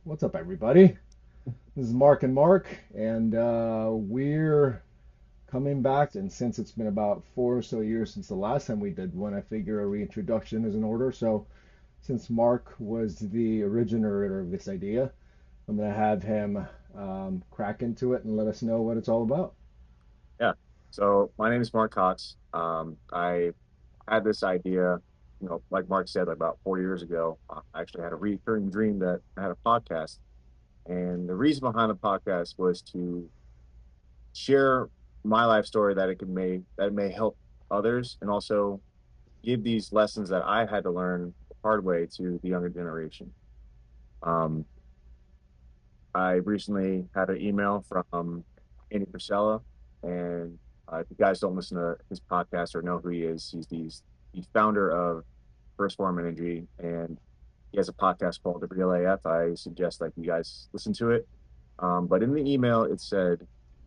What's up, everybody? This is Mark and Mark, and we're coming back. And since it's been about 4 or so years since the last time we did one, I figure a reintroduction is in order. So, since Mark was the originator of this idea, I'm going to have him crack into it and let us know what it's all about. Yeah. So my name is Mark Cox. I had this idea, like Mark said, like about 4 years ago. I actually had a recurring dream that I had a podcast, and the reason behind the podcast was to share my life story that may help others, and also give these lessons that I had to learn the hard way to the younger generation. Um, I recently had an email from Andy Priscilla, and if you guys don't listen to his podcast or know who he is, he's founder of First Form Energy, and he has a podcast called The Real AF. I suggest like you guys listen to it. But in the email, it said,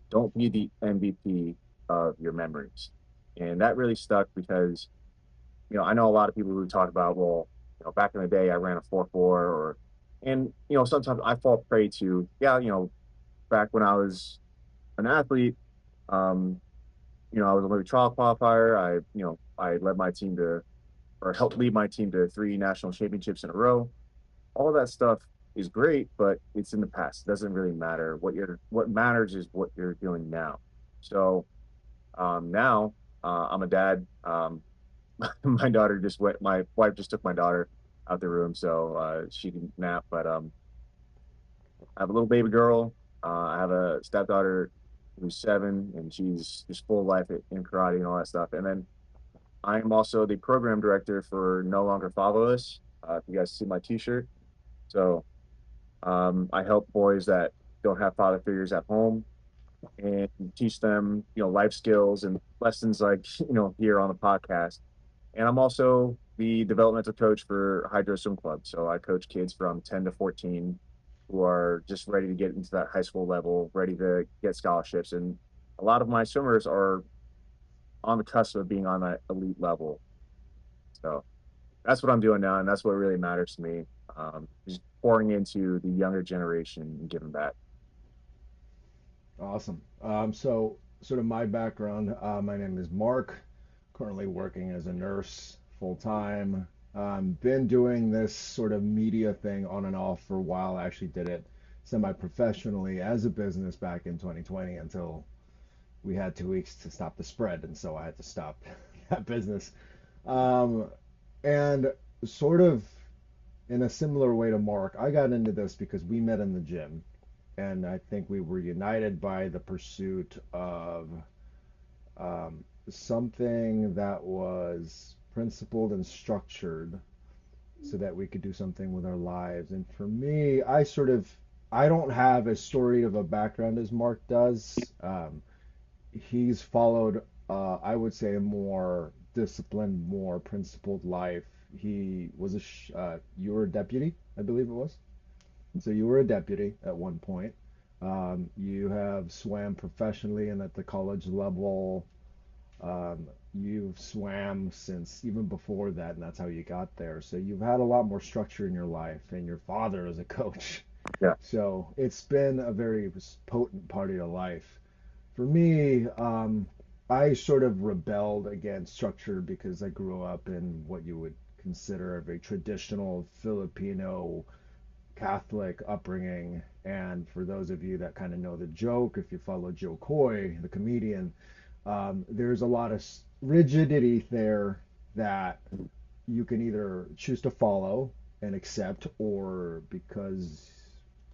"Don't be the MVP of your memories," and that really stuck because I know a lot of people who talk about, well, back in the day, I ran a 4.4, and sometimes I fall prey to, yeah, back when I was an athlete, um, I was a Olympic trial qualifier. I led my team to, or helped lead my team to three national championships in a row. All that stuff is great, but it's in the past. It doesn't really matter. What matters is what you're doing now. So now I'm a dad. My wife just took my daughter out the room so she can nap. But I have a little baby girl. I have a stepdaughter who's 7, and she's just full of life in karate and all that stuff. And then I'm also the program director for No Longer Fatherless. If you guys see my T-shirt, so I help boys that don't have father figures at home and teach them, life skills and lessons like here on the podcast. And I'm also the developmental coach for Hydro Swim Club. So I coach kids from 10 to 14 who are just ready to get into that high school level, ready to get scholarships. And a lot of my swimmers are on the cusp of being on that elite level. So that's what I'm doing now. And that's what really matters to me. Just pouring into the younger generation and giving back. Awesome. So, sort of my background, my name is Mark, currently working as a nurse full time. Been doing this sort of media thing on and off for a while. I actually did it semi-professionally as a business back in 2020 until we had 2 weeks to stop the spread, and so I had to stop that business. Um, and sort of in a similar way to Mark, I got into this because we met in the gym, and I think we were united by the pursuit of something that was principled and structured so that we could do something with our lives. And for me, I don't have as storied of a background as Mark does. He's followed, I would say, a more disciplined, more principled life. He was you were a deputy, I believe it was. So you were a deputy at one point. You have swam professionally and at the college level. You've swam since even before that, and that's how you got there. So you've had a lot more structure in your life, and your father is a coach. Yeah. So it's been a very potent part of your life. For me, I sort of rebelled against structure because I grew up in what you would consider a very traditional Filipino Catholic upbringing. And for those of you that kind of know the joke, if you follow Joe Coy, the comedian, there's a lot of rigidity there that you can either choose to follow and accept, or because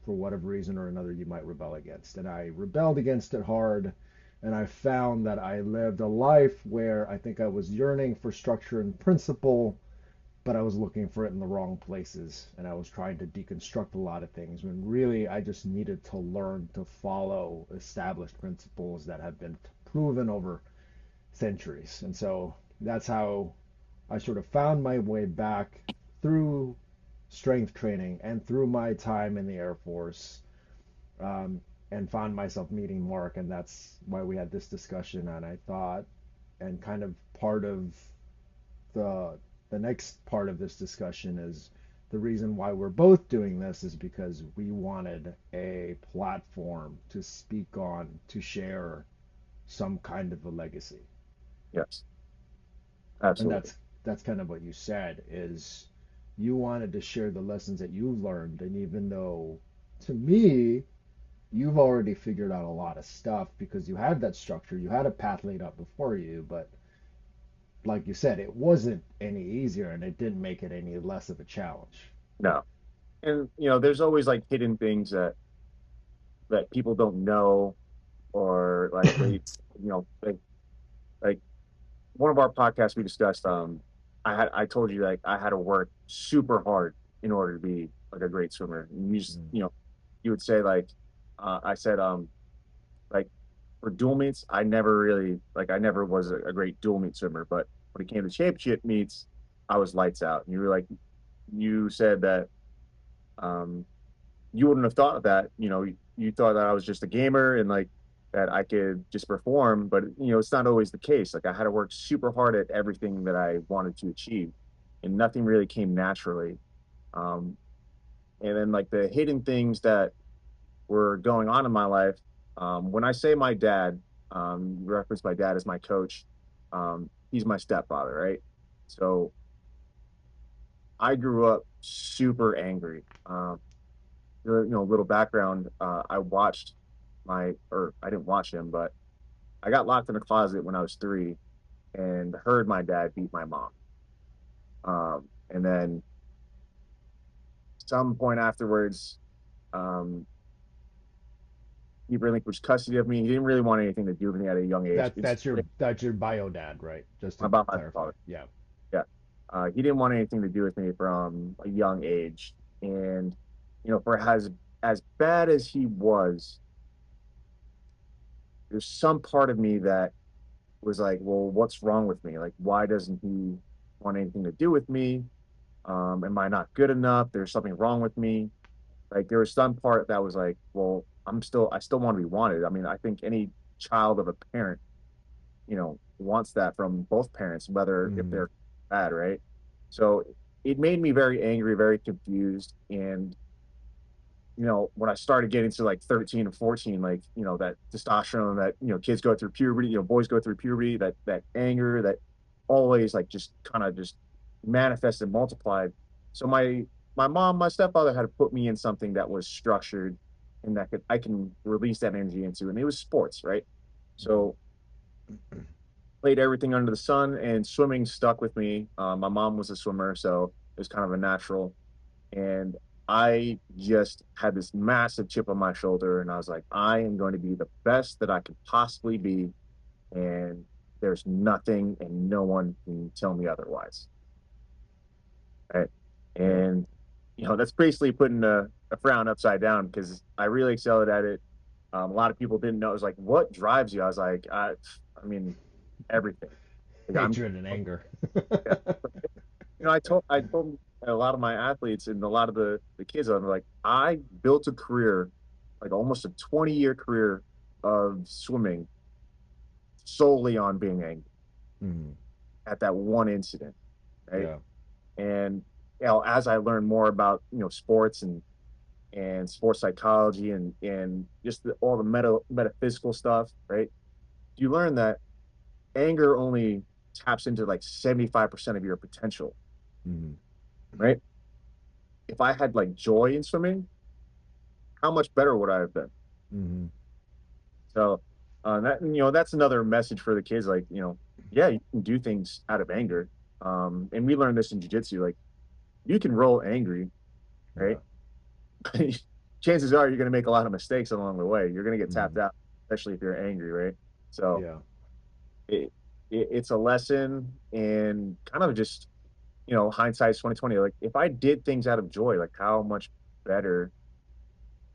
for whatever reason or another you might rebel against. And I rebelled against it hard. And I found that I lived a life where I think I was yearning for structure and principle, but I was looking for it in the wrong places, and I was trying to deconstruct a lot of things when really I just needed to learn to follow established principles that have been proven over centuries. And so that's how I sort of found my way back through strength training and through my time in the Air Force, um, and found myself meeting Mark, and that's why we had this discussion. And I thought, and kind of part of the the next part of this discussion is the reason why we're both doing this is because we wanted a platform to speak on, to share some kind of a legacy. Yes, And absolutely. that's kind of what you said is you wanted to share the lessons that you learned. And even though to me, you've already figured out a lot of stuff because you had that structure, you had a path laid out before you, but like you said, it wasn't any easier and it didn't make it any less of a challenge. No. And there's always like hidden things that people don't know, or like like one of our podcasts we discussed, I told you like I had to work super hard in order to be like a great swimmer. And you would say like I said like for dual meets, I never was a great dual meet swimmer, but when it came to championship meets, I was lights out. And you said that um you wouldn't have thought of that. You thought that I was just a gamer and like that I could just perform, but it's not always the case. Like I had to work super hard at everything that I wanted to achieve, and nothing really came naturally. Um, and then like the hidden things that were going on in my life. When I say my dad, reference my dad as my coach. He's my stepfather, right? So I grew up super angry. Little background. I didn't watch him, but I got locked in a closet when I was 3 and heard my dad beat my mom. And then some point afterwards, um, he relinquished custody of me. He didn't really want anything to do with me at a young age. It's That's your bio dad, right? Just to about my clarify. father. Yeah. Yeah. He didn't want anything to do with me from a young age. And, for as bad as he was, there's some part of me that was like, well, what's wrong with me? Like, why doesn't he want anything to do with me? Am I not good enough? There's something wrong with me. Like, there was some part that was like, well, I still want to be wanted. I mean, I think any child of a parent, wants that from both parents, whether if Hmm. they're bad, right? So it made me very angry, very confused. And when I started getting to like 13 and 14, like, that testosterone that, kids go through puberty, boys go through puberty, that anger that always like just kind of just manifested, multiplied. So my mom, my stepfather had to put me in something that was structured and that I can release that energy into. And it was sports, right? So played everything under the sun, and swimming stuck with me. My mom was a swimmer, so it was kind of a natural. And I just had this massive chip on my shoulder, and I was like, I am going to be the best that I could possibly be, and there's nothing and no one can tell me otherwise. Right? Yep. And that's basically putting a frown upside down because I really excelled at it. A lot of people didn't know. It was like, what drives you? I was like, I mean, everything. Like, Hatred and anger. yeah. I told a lot of my athletes and a lot of the kids, I'm like, I built a career, like almost a 20-year career of swimming solely on being angry Hmm. at that one incident, right? Yeah. And as I learned more about sports and sports psychology and just all the metaphysical stuff, right? You learn that anger only taps into like 75% of your potential, Hmm. right? If I had like joy in swimming, how much better would I have been? Hmm. So that's another message for the kids. Like, yeah, you can do things out of anger. And we learned this in jiu-jitsu. Like, you can roll angry, Yeah. right? Chances are you're going to make a lot of mistakes along the way. You're going to get tapped Hmm. out, especially if you're angry, right? So Yeah. it, it's a lesson and kind of just hindsight's 2020. Like, if I did things out of joy, like how much better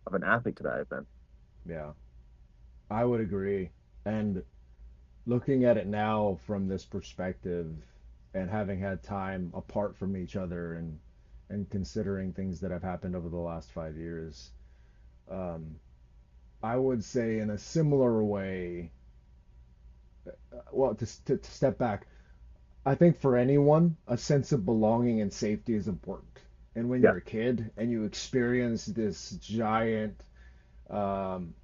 of an athlete could I have been? Yeah. I would agree. And looking at it now from this perspective and having had time apart from each other and considering things that have happened over the last 5 years, um, I would say in a similar way, well, to step back, I think for anyone, a sense of belonging and safety is important. and when Yeah. you're a kid and you experience this giant um,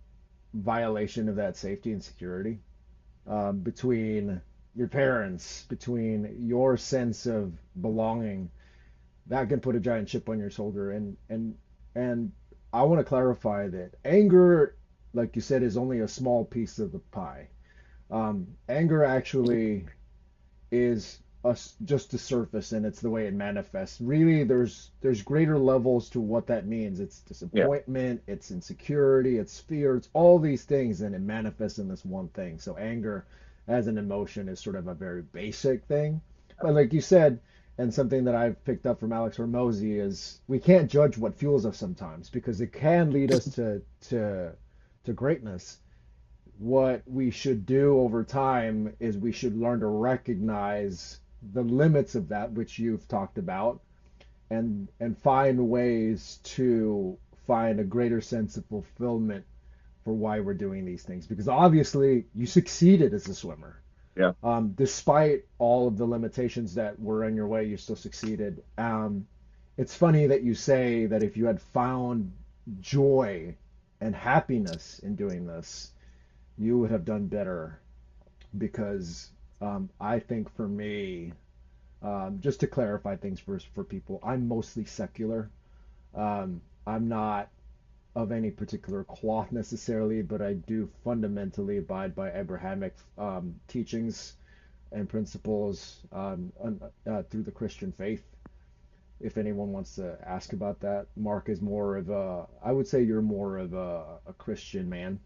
violation of that safety and security between your parents, between your sense of belonging, that can put a giant chip on your shoulder. And I want to clarify that anger, like you said, is only a small piece of the pie. Anger actually is just the surface, and it's the way it manifests. Really, there's greater levels to what that means. It's Yeah. disappointment, it's insecurity, it's fear, it's all these things, and it manifests in this one thing. So anger as an emotion is sort of a very basic thing. But like you said, and something that I've picked up from Alex Hormozy is we can't judge what fuels us sometimes because it can lead us to greatness. What we should do over time is we should learn to recognize the limits of that which you've talked about and find ways to find a greater sense of fulfillment for why we're doing these things because obviously you succeeded as a swimmer. Yeah. Despite all of the limitations that were in your way, you still succeeded. It's funny that you say that if you had found joy and happiness in doing this, you would have done better because I think for me, just to clarify things first for people, I'm mostly secular. I'm not of any particular cloth necessarily, but I do fundamentally abide by Abrahamic teachings and principles through the Christian faith. If anyone wants to ask about that, Mark is more of a, I would say you're more of a Christian man.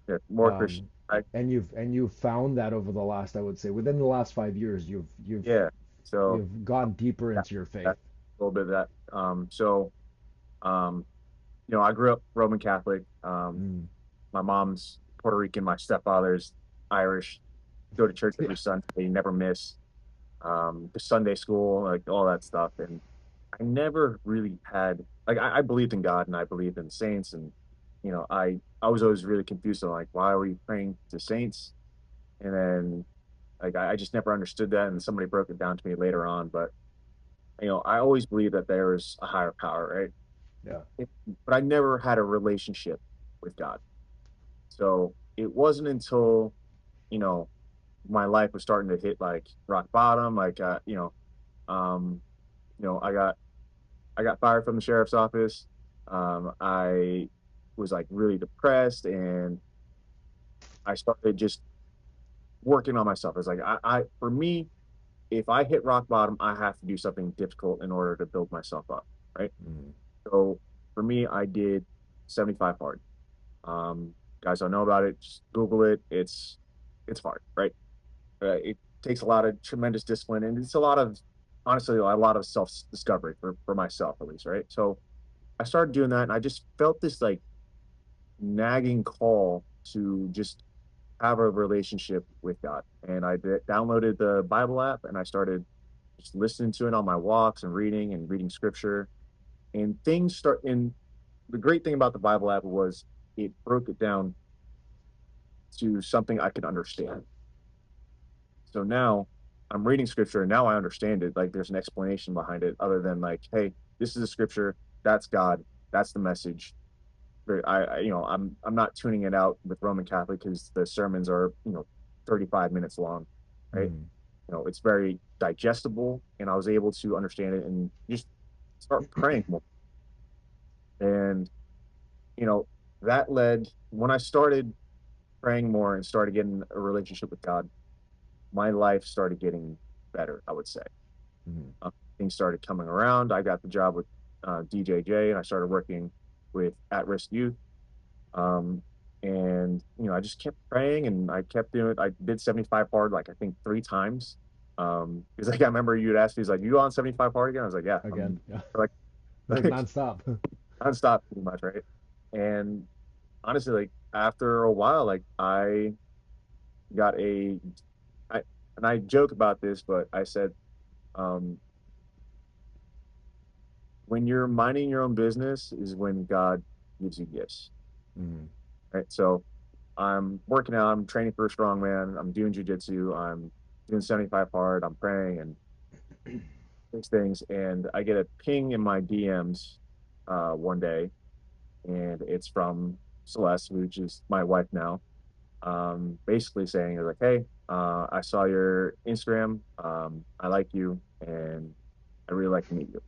Yeah. More Christian. Um, I, and you've found that over the last, I would say, within the last 5 years, yeah. So you've gone deeper yeah, into your faith. that, a little bit of that. Um, I grew up Roman Catholic. Mm. My mom's Puerto Rican. My stepfather's Irish. Go to church Yeah. every Sunday. Never miss. The Sunday school, like all that stuff. And I never really had like I believed in God and I believed in saints and I was always really confused on like why are we praying to saints? And then like I just never understood that and somebody broke it down to me later on. But I always believed that there was a higher power, right? Yeah. But I never had a relationship with God. So it wasn't until, you know, my life was starting to hit like rock bottom, like um, I got fired from the sheriff's office. I was like really depressed and I started just working on myself. It's like for me, if I hit rock bottom, I have to do something difficult in order to build myself up, right? Mm. So for me, I did 75 hard. Um, Guys don't know about it, just Google it. It's hard, right? It takes a lot of tremendous discipline and it's a lot of honestly a lot of self discovery for myself at least, right? So I started doing that and I just felt this like nagging call to just have a relationship with God. And downloaded the Bible app and I started just listening to it on my walks and reading scripture. And the great thing about the Bible app was it broke it down to something I could understand. So now I'm reading scripture and now I understand it. Like there's an explanation behind it other than like, hey, this is a scripture, that's God, that's the message. I'm not tuning it out with Roman Catholic because the sermons are 35 minutes long, right? Mm. It's very digestible, and I was able to understand it and just start praying more. And you know that led when I started praying more and started getting a relationship with God, my life started getting better. I would say Mm. things started coming around. I got the job with DJJ, and I started working with at-risk youth. Um, and I just kept praying and I kept doing it. I did 75 hard like I think 3 times. Because like I remember you'd ask me, he's like, you on 75 hard again? I was like, yeah, I'm Again, yeah, like like like nonstop. nonstop pretty much, right? And honestly, like after a while, like I got I and I joke about this, but I said, um, when you're minding your own business is when God gives you gifts, Mm. right? So I'm working out, I'm training for a strongman, I'm doing jujitsu, I'm doing 75 hard, I'm praying, and these things, and I get a ping in my DMs one day, and it's from Celeste, which is my wife now, basically saying like, "Hey, I saw your Instagram. I like you, and I really like to meet you."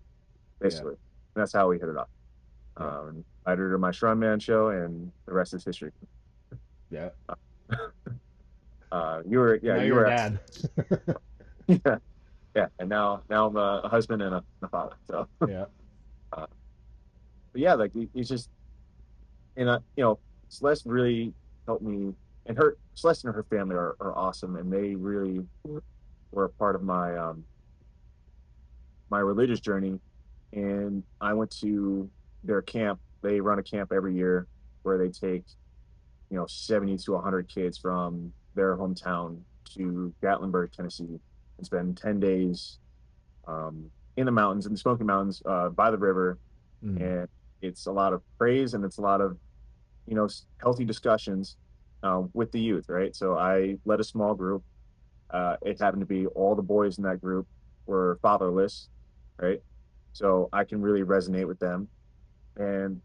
Yeah, Basically, and that's how we hit it off. yeah, I invited her to my Strongman show, and the rest is history. yeah. Yeah, Now you you're a were actually, dad. yeah, yeah, and now I'm a husband and a father. So, Yeah, uh, but yeah, like it's just, and Celeste really helped me, and her Celeste and her family are awesome, and they really were a part of my religious journey. And I went to their camp. They run a camp every year where they take 70 to 100 kids from their hometown to Gatlinburg, Tennessee, and spend 10 days in the mountains, in the Smoky Mountains, by the river. mm, And it's a lot of praise, and it's a lot of healthy discussions with the youth, right? So I led a small group. It happened to be all the boys in that group were fatherless, right? So I can really resonate with them. And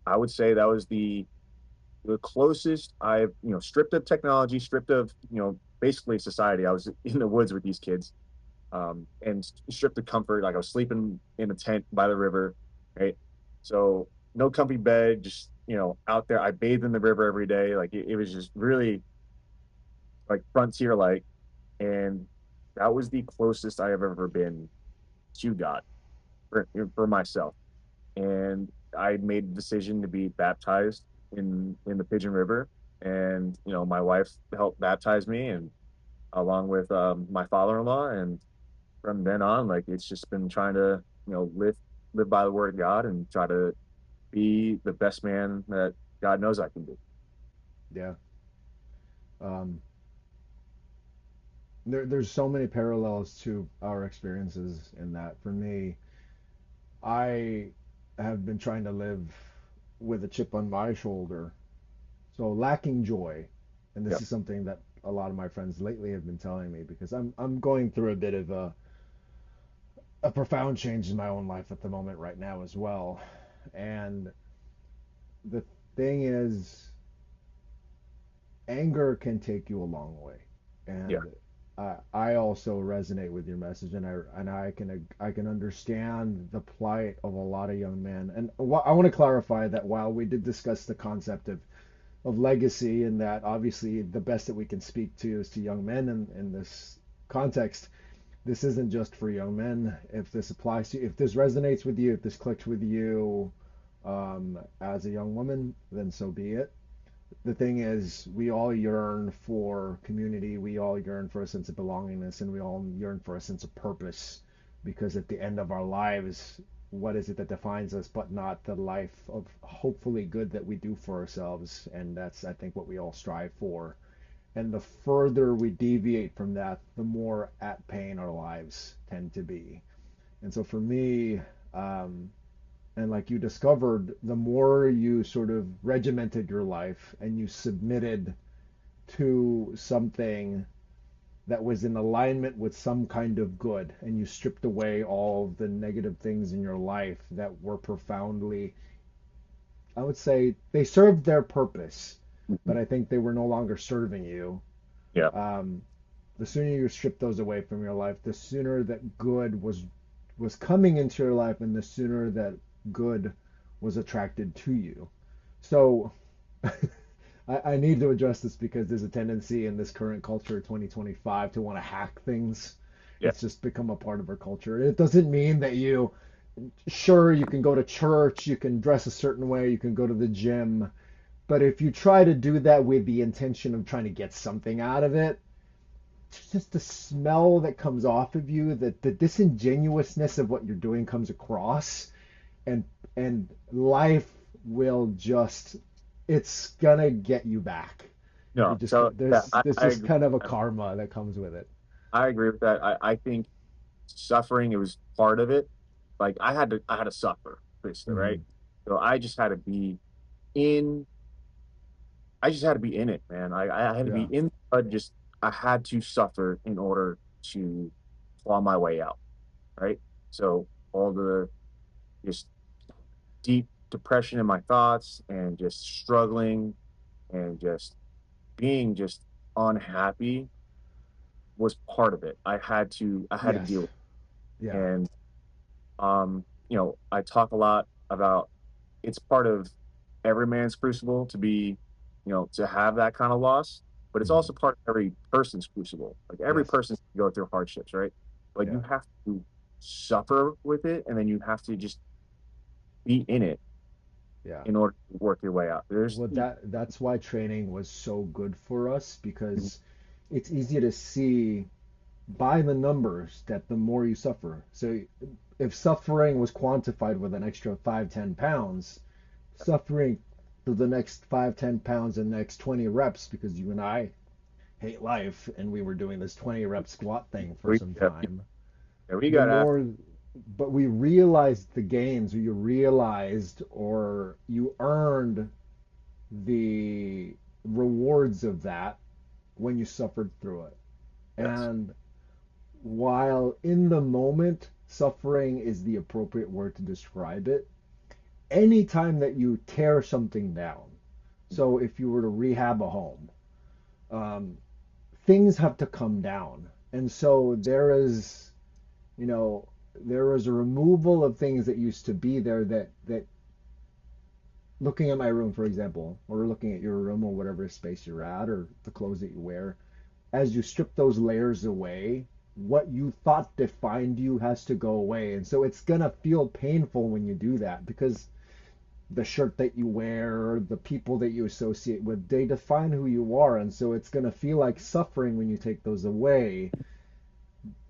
I would say that was the closest I've, stripped of technology, stripped of, basically society. I was in the woods with these kids, and stripped of comfort. Like I was sleeping in a tent by the river, right? So no comfy bed, just, out there. I bathed in the river every day. Like it was just really like frontier like. And that was the closest I have ever been to God for myself. And I made the decision to be baptized in the Pigeon River, and my wife helped baptize me, and along with my father-in-law, and from then on, like it's just been trying to live by the word of God and try to be the best man that God knows I can be. yeah. Um, there's so many parallels to our experiences in that. For me, I have been trying to live with a chip on my shoulder, so lacking joy, and Yeah, this is something that a lot of my friends lately have been telling me because I'm going through a bit of a profound change in my own life at the moment right now as well. And the thing is, anger can take you a long way. yeah, And I also resonate with your message, and I can understand the plight of a lot of young men. And I want to clarify that while we did discuss the concept of legacy, and that obviously the best that we can speak to is to young men in this context, this isn't just for young men. If this applies to you, if this resonates with you, if this clicks with you as a young woman, then so be it. The thing is, we all yearn for community, we all yearn for a sense of belongingness, and we all yearn for a sense of purpose. Because at the end of our lives, what is it that defines us but not the life of hopefully good that we do for ourselves? And that's, I think, what we all strive for. And the further we deviate from that, the more at pain our lives tend to be. And so for me, and like you discovered, the more you sort of regimented your life and you submitted to something that was in alignment with some kind of good, and you stripped away all of the negative things in your life that were profoundly, I would say, they served their purpose, mhm, but I think they were no longer serving you. yeah, Um, the sooner you strip those away from your life, the sooner that good was coming into your life, and the sooner that good was attracted to you. So I need to address this because there's a tendency in this current culture, 2025, to want to hack things. yeah, It's just become a part of our culture. It doesn't mean that sure, you can go to church, you can dress a certain way, you can go to the gym, but if you try to do that with the intention of trying to get something out of it, just the smell that comes off of you, that the disingenuousness of what you're doing comes across, and life will just, it's gonna get you back. no. It just So yeah, there's I just agree. kind of a karma that comes with it. I agree with that. I think suffering, it was part of it. Like I had to suffer, basically, right? Hmm. So in I just had to be in it, man. I had to be Yeah. in just I had to suffer in order to claw my way out, right? So all the just deep depression in my thoughts and just struggling and just being just unhappy was part of it. I had to Yes. deal with it. Yeah. And I talk a lot about it's part of every man's crucible to be, to have that kind of loss, but it's Mhm. also part of every person's crucible. Like every Yes. person can go through hardships, right? But you Yeah. have to suffer with it and then you have to just be in it Yeah. in order to work your way out. Well, that's why training was so good for us Mhm. because it's easy to see by the numbers that the more you suffer. So if suffering was quantified with an extra 5, 10 pounds, suffering to the next 5, 10 pounds and next 20 reps, because you and I hate life and we were doing this 20 rep squat thing for we, some yeah, time, we the got after. more, but we realized the gains, or you realized, or you earned the rewards of that when you suffered through it. Yes. And while in the moment, suffering is the appropriate word to describe it, anytime that you tear something down, so if you were to rehab a home, um, things have to come down. And so you know, there is a removal of things that used to be there that looking at my room, for example, or looking at your room or whatever space you're at, or the clothes that you wear, as you strip those layers away, what you thought defined you has to go away. And so it's going to feel painful when you do that because the shirt that you wear, the people that you associate with, they define who you are. And so it's going to feel like suffering when you take those away.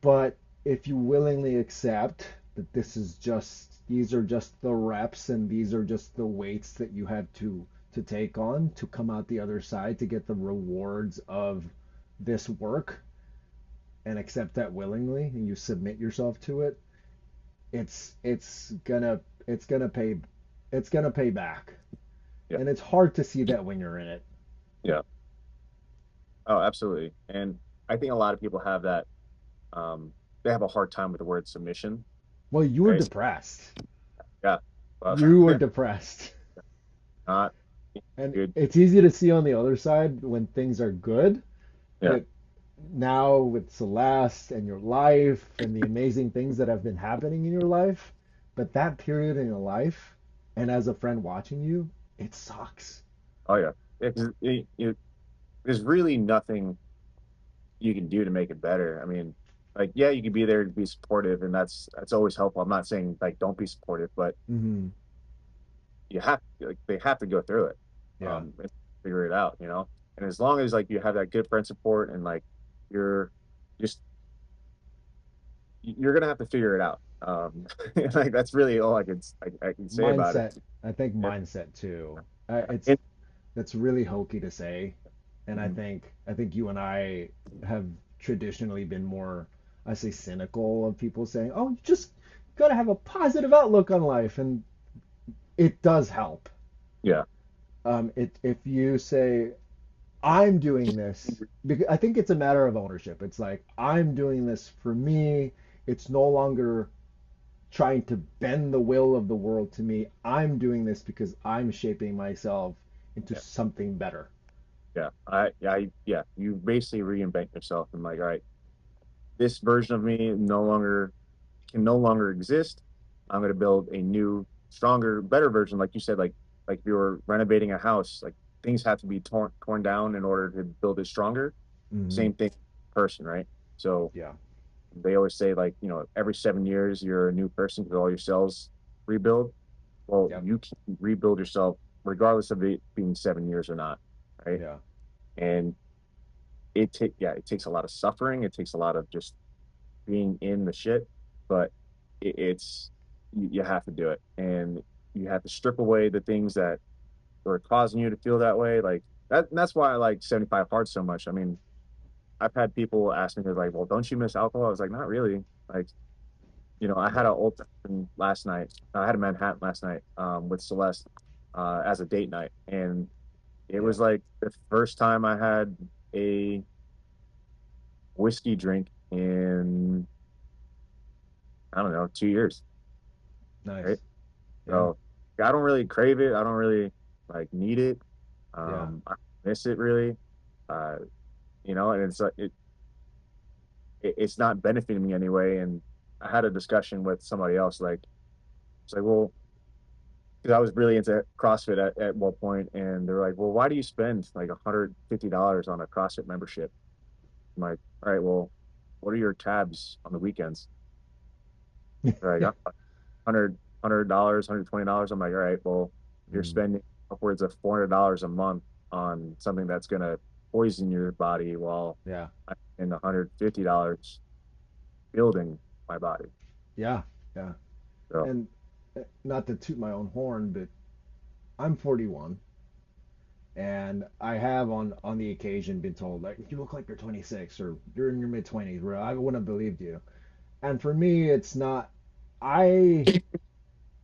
But if you willingly accept that these are just the reps and these are just the weights that you had to take on to come out the other side to get the rewards of this work, and accept that willingly, and you submit yourself to it, it's gonna pay it's gonna pay back. Yeah. And it's hard to see that when you're in it. Yeah. Oh, absolutely. And I think a lot of people have that, they have a hard time with the word submission, Well, you were right? depressed. Yeah. Well, You were depressed. not And good. it's easy to see on the other side when things are good Yeah. that now with Celeste and your life and the amazing things that have been happening in your life, but that period in your life, and as a friend watching you, it sucks. Oh yeah. Yeah, 'cause there's really nothing you can do to make it better. I mean, like, yeah, you can be there to be supportive, and that's always helpful. I'm not saying like don't be supportive, but Hmm. they have to go through it, Yeah. and figure it out, And as long as like you have that good friend support and like you're just you're gonna have to figure it out. Like that's really all I can say about it. Mindset. I think Yeah. mindset too. And, That's really hokey to say, and mhm, I think you and I have traditionally been more, I say, cynical of people saying, "Oh, you just gotta have a positive outlook on life," and it does help. yeah, If you say, "I'm doing this," because I think it's a matter of ownership. It's like I'm doing this for me. It's no longer trying to bend the will of the world to me. I'm doing this because I'm shaping myself into yeah, something better. yeah. Yeah. You basically reinvent yourself and like, all right, this version of me no longer exist. I'm going to build a new, stronger, better version. Like you said, like if you were renovating a house, like things have to be torn down in order to build it stronger. Hmm. Same thing, person, right? So Yeah. they always say like every 7 years you're a new person because all your cells rebuild. Well, Yep. you can rebuild yourself regardless of it being 7 years or not, right? Yeah. And it takes a lot of suffering. It takes a lot of just being in the shit, but it's you have to do it, and you have to strip away the things that were causing you to feel that way. Like that. And that's why I like 75 Hard so much. I mean, I've had people ask me, they're like, "Well, don't you miss alcohol?" I was like, "Not really." Like, I had Yeah. a Old Fashioned last night. I had a Manhattan last night with Celeste as a date night, and it Yeah. was like the first time I had a whiskey drink in I don't know, 2 years, right? Nice. Yeah. So I don't really crave it. I don't really like need it. Yeah. I miss it really. Uh, and it's not benefiting me anyway. And I had a discussion with somebody else, like it's like, well, because I was really into CrossFit at one point, and they're like, well, why do you spend like $150 on a CrossFit membership? I'm like, all right, well, what are your tabs on the weekends? They're like, oh, $100, $120. I'm like, all right, well, you're Mm, spending upwards of $400 a month on something that's gonna poison your body while yeah. I spend $150 building my body. Yeah. Yeah. So And not to toot my own horn, but I'm 41, and I have on the occasion been told like you look like you're 26 or you're in your mid 20s, where I wouldn't have believed you. And for me, it's not. I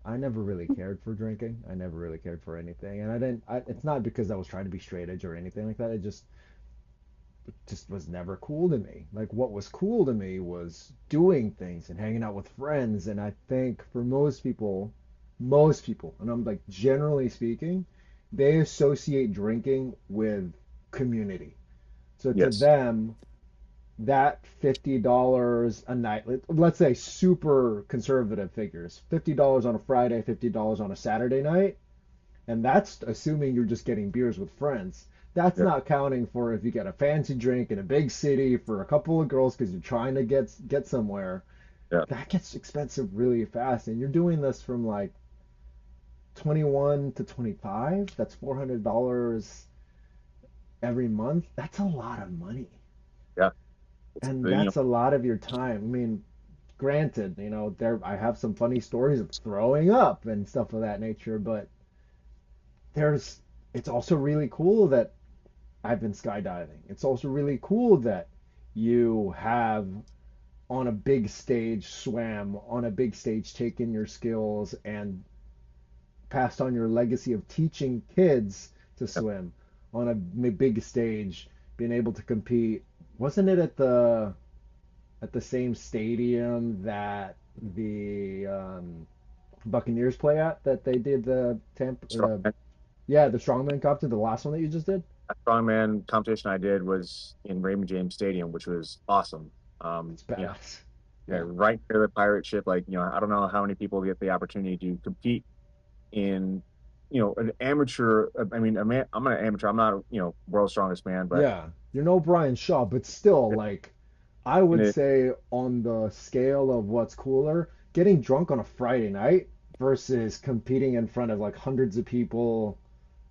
I never really cared for drinking. I never really cared for anything, and I didn't. It's not because I was trying to be straight edge or anything like that. It just was never cool to me. Like what was cool to me was doing things and hanging out with friends. And I think for most people, and I'm like generally speaking, they associate drinking with community. So to yes, them, that $50 a night, let's say super conservative figures, $50 on a Friday, $50 on a Saturday night, and that's assuming you're just getting beers with friends. That's yeah, not counting for if you get a fancy drink in a big city for a couple of girls because you're trying to get somewhere. yeah, That gets expensive really fast, and you're doing this from like 21 to 25. That's $400 every month. That's a lot of money, yeah. and that's a lot of your time. I mean, granted, there I have some funny stories of throwing up and stuff of that nature, but there's it's also really cool that I've been skydiving. It's also really cool that you have on a big stage swam, on a big stage taken your skills and passed on your legacy of teaching kids to Yeah. swim on a big stage, being able to compete. Wasn't it at the same stadium that the Buccaneers play at that they did the Strongman, yeah, the strongman competition, the last one that you just did? strongman competition I did was in Raymond James Stadium, which was awesome. It's Yeah, badass. yeah, Yeah. right near the pirate ship. Like, I don't know how many people get the opportunity to compete in, an amateur. I mean, I'm an amateur. I'm not, world's strongest man, but Yeah, you're no Brian Shaw, but still, like, I in would it, say on the scale of what's cooler, getting drunk on a Friday night versus competing in front of like hundreds of people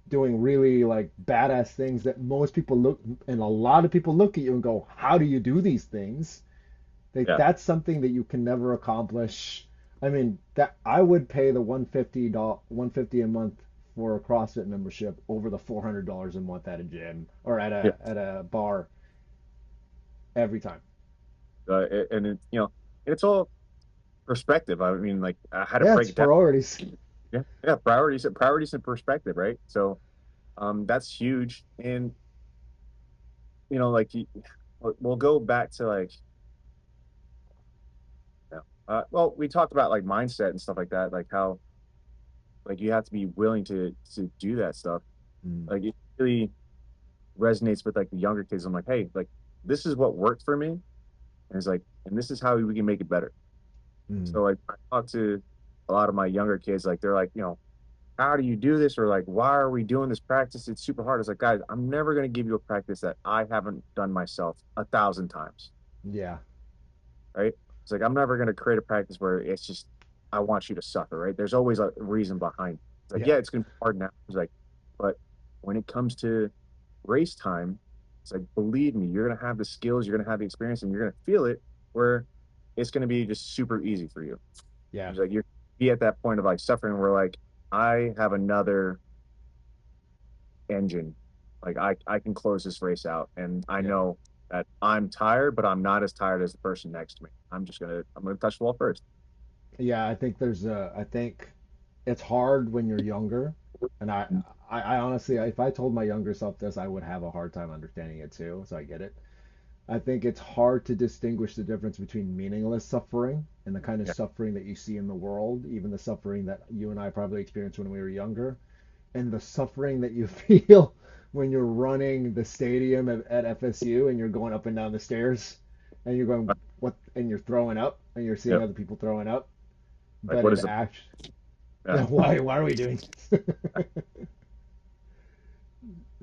doing really like badass things that most people look and a lot of people look at you and go, "How do you do these things?" Like yeah, that's something that you can never accomplish. I mean, that I would pay the 150 a month for a CrossFit membership over the $400 a month at a gym or at yeah. a bar every time. And it's all perspective. I mean, like I had to Yeah, break it's it down. priorities. Yeah, yeah. Priorities and perspective, right? So, that's huge. And like we'll go back to like, well, we talked about like mindset and stuff like that, like how like you have to be willing to do that stuff. Mm, Like it really resonates with like the younger kids. I'm like, hey, like this is what worked for me, and it's like, and this is how we can make it better. mm, So like I talk to a lot of my younger kids, like they're like, how do you do this? Or like, why are we doing this practice? It's super hard. It's like, guys, I'm never going to give you a practice that I haven't done myself 1,000 times. yeah, Right. It's like, I'm never going to create a practice where it's just, I want you to suffer. Right. There's always a reason behind it. It's like, yeah, yeah, it's going to be hard now. It's like, but when it comes to race time, it's like, believe me, you're going to have the skills, you're going to have the experience, and you're going to feel it where it's going to be just super easy for you. yeah, It's like, you're be at that point of like suffering where like, I have another engine. Like I can close this race out, and I yeah. know that I'm tired, but I'm not as tired as the person next to me. I'm gonna touch the wall first. Yeah, I think it's hard when you're younger, and I honestly, if I told my younger self this, I would have a hard time understanding it too. So I get it. I think it's hard to distinguish the difference between meaningless suffering and the kind of Yeah. suffering that you see in the world, even the suffering that you and I probably experienced when we were younger, and the suffering that you feel when you're running the stadium at FSU and you're going up and down the stairs and you're going what and you're throwing up and you're seeing Yep. other people throwing up, Like but what it is the act yeah. why are we doing this?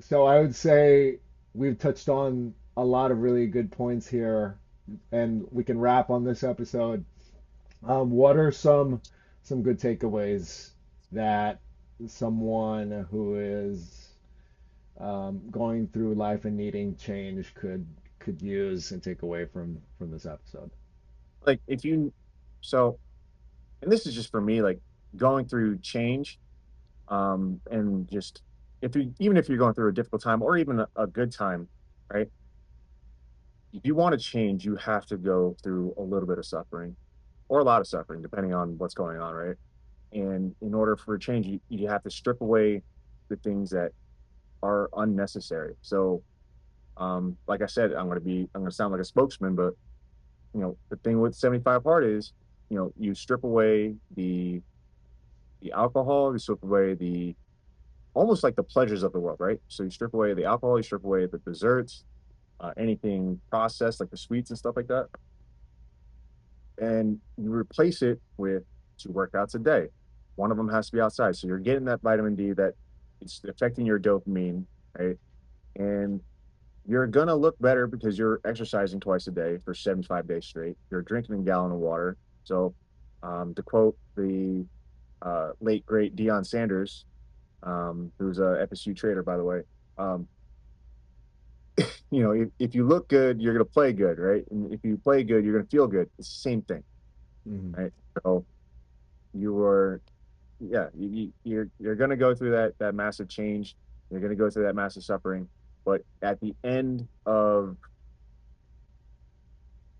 So I would say we've touched on a lot of really good points here, and we can wrap on this episode. What are some good takeaways that someone who is going through life and needing change could use and take away from this episode? Like if you so and this is just for me, like going through change, and just if you even if you're going through a difficult time or even a good time, right? If you want to change, you have to go through a little bit of suffering or a lot of suffering, depending on what's going on, right? And in order for a change, you have to strip away the things that are unnecessary. So, like I said, I'm going to sound like a spokesman, but the thing with 75 hard is, you strip away the alcohol, you strip away the almost like the pleasures of the world, right? So you strip away the alcohol, you strip away the desserts, anything processed like the sweets and stuff like that, and you replace it with 2 workouts a day. One of them has to be outside, so you're getting that vitamin D that it's affecting your dopamine, right? And you're gonna look better because you're exercising twice a day for 75 days straight. You're drinking a gallon of water. So, to quote the late great Deion Sanders, who's a FSU trader, by the way, um, if you look good, you're gonna play good, right? And if you play good, you're gonna feel good. It's the same thing, Hmm. right? So you are, yeah, you're gonna go through that massive change. You're gonna go through that massive suffering, but at the end of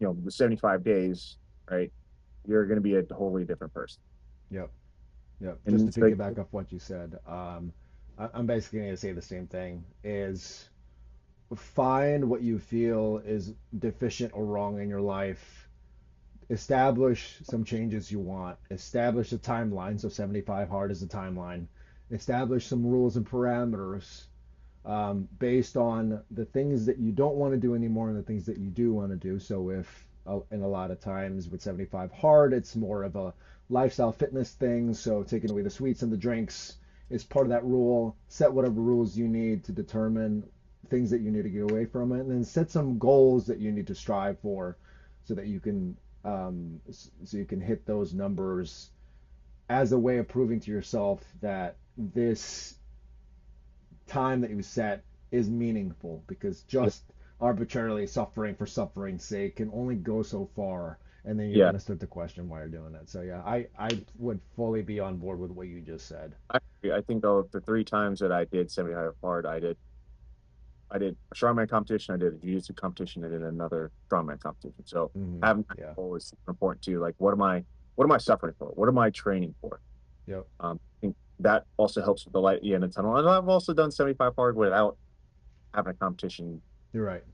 the 75 days, right, you're going to be a totally different person. Yep, yep. Just And to it's like, piggyback off what you said, I'm basically going to say the same thing. Is find what you feel is deficient or wrong in your life. Establish some changes you want. Establish a timeline. So 75 hard is the timeline. Establish some rules and parameters based on the things that you don't want to do anymore and the things that you do want to do. So if in a lot of times with 75 hard, it's more of a lifestyle fitness thing. So taking away the sweets and the drinks is part of that rule. Set whatever rules you need to determine things that you need to get away from it, and then set some goals that you need to strive for, so that you can hit those numbers as a way of proving to yourself that this time that you set is meaningful, because just arbitrarily suffering for suffering's sake can only go so far, and then you're yeah, going to start to question why you're doing it. So yeah, I would fully be on board with what you just said. I think though the 3 times that I did 75 hard, I did a strongman competition, I did a jiu-jitsu competition, I did another strongman competition. So Hmm. having that Yeah. goal is important too. Like, what am I suffering for? What am I training for? Yep. I think that also helps with the light at the end of the tunnel. And I've also done 75 hard without having a competition, You're right.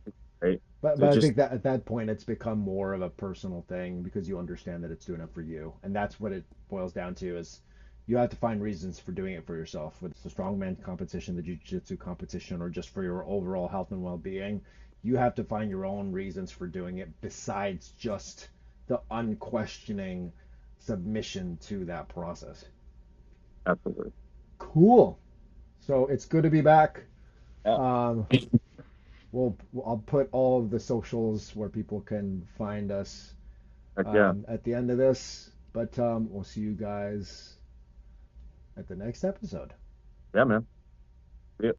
right? But So I just think that at that point it's become more of a personal thing, because you understand that it's doing it for you, and that's what it boils down to. Is you have to find reasons for doing it for yourself, whether it's the strongman competition, the jiu-jitsu competition, or just for your overall health and well-being. You have to find your own reasons for doing it besides just the unquestioning submission to that process. absolutely. Cool. So it's good to be back. Yeah. Um, we'll I'll put all of the socials where people can find us Heck yeah. at the end of this. But we'll see you guys at the next episode. Yeah, man.